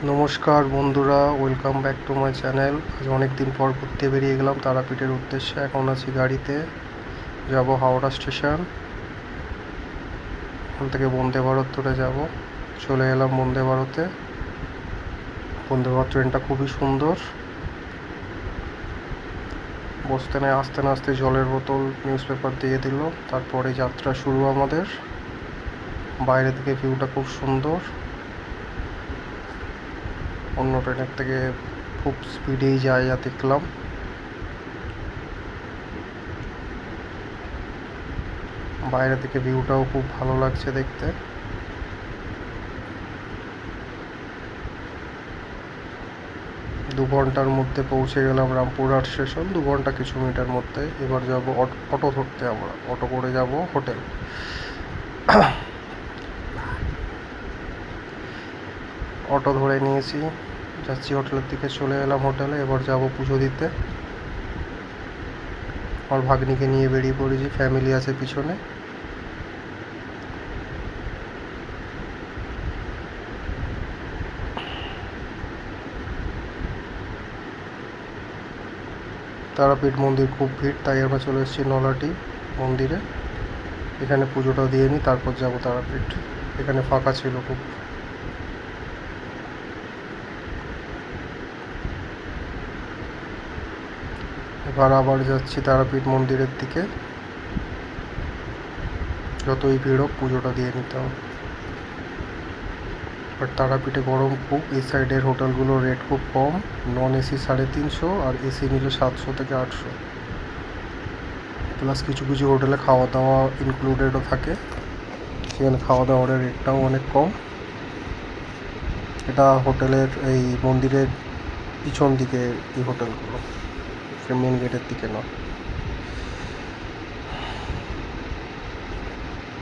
নমস্কার বন্ধুরা, welcome back to my channel. আজ অনেক দিন পর ঘুরতে বেরিয়ে গেলাম তারাপীঠের উদ্দেশ্যে। এখন আছি গাড়িতে, যাব হাওড়া স্টেশন। ওখান থেকে বন্দে ভারত ধরে যাব। চলে এলাম বন্দে ভারতে। বন্দে ভারত ট্রেনটা খুবই সুন্দর। বসতে নেই, আসতে না আসতে জলের বোতল, নিউজ পেপার দিয়ে দিল। তারপরে যাত্রা শুরু আমাদের। বাইরে থেকে ভিউটা খুব সুন্দর, অন্য ট্রেনের থেকে খুব স্পিডেই যায় যা দেখলাম। বাইরে থেকে ভিউটাও খুব ভালো লাগছে দেখতে। দু ঘন্টার মধ্যে পৌঁছে গেলাম রামপুরহাট স্টেশন, 2 ঘন্টা কিছু মিনিটের মধ্যে। এবার যাব অটো ধরতে, আমরা অটো করে যাব হোটেল। অটো ধরে নিয়েছি, যাচ্ছি হোটেলের দিকে। চলে এলাম হোটেলে। এবার যাব পুজো দিতে। আমার ভাগ্নিকে নিয়ে বেরিয়ে পড়েছি, ফ্যামিলি আছে পিছনে। তারাপীঠ মন্দির খুব ভিড়, তাই আমরা চলে এসেছি নলাটি মন্দিরে। এখানে পুজোটা দিয়ে নিই, তারপর যাব তারাপীঠ। এখানে ফাঁকা ছিল খুব। এবার আবার যাচ্ছি তারাপীঠ মন্দিরের দিকে। যতই ভিড় হোক, পুজোটা দিয়ে নিতে হবে। বাট তারাপীঠে গরম খুব। এই সাইডের হোটেলগুলোর রেট খুব কম। নন এসি 350, আর এসি নিলে 700 থেকে 800। প্লাস কিছু কিছু হোটেলে খাওয়া দাওয়া ইনক্লুডেডও থাকে, সেখানে খাওয়া দাওয়ার রেটটাও অনেক কম। এটা হোটেলের এই মন্দিরের পিছন দিকে এই হোটেলগুলো, মেন গেটের দিকে নয়।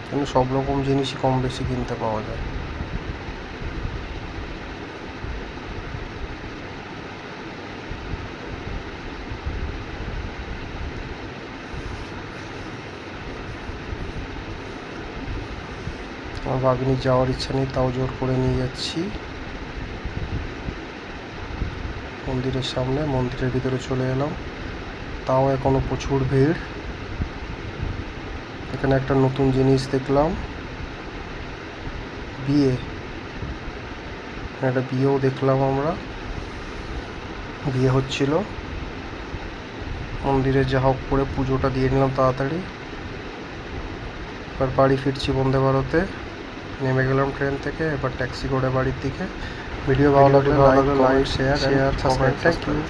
এখানে সব রকম জিনিসই কম বেশি কিনতে পাওয়া যায়। আমার ভাগ্নির যাওয়ার ইচ্ছা নেই, তাও জোর করে নিয়ে যাচ্ছি মন্দিরের সামনে। মন্দিরের ভিতরে চলে এলাম, তাও এখনও প্রচুর ভিড়। এখানে একটা নতুন জিনিস দেখলাম, বিয়ে। একটা বিয়েও দেখলাম আমরা, বিয়ে হচ্ছিল। মন্দিরে যা হোক করে পুজোটা দিয়ে নিলাম তাড়াতাড়ি। এবার বাড়ি ফিরছি বন্দে ভারতে। নেমে গেলাম ট্রেন থেকে, এবার ট্যাক্সি করে বাড়ির দিকে। ভিডিও ভালো লাগলে like, share, subscribe. Thank you.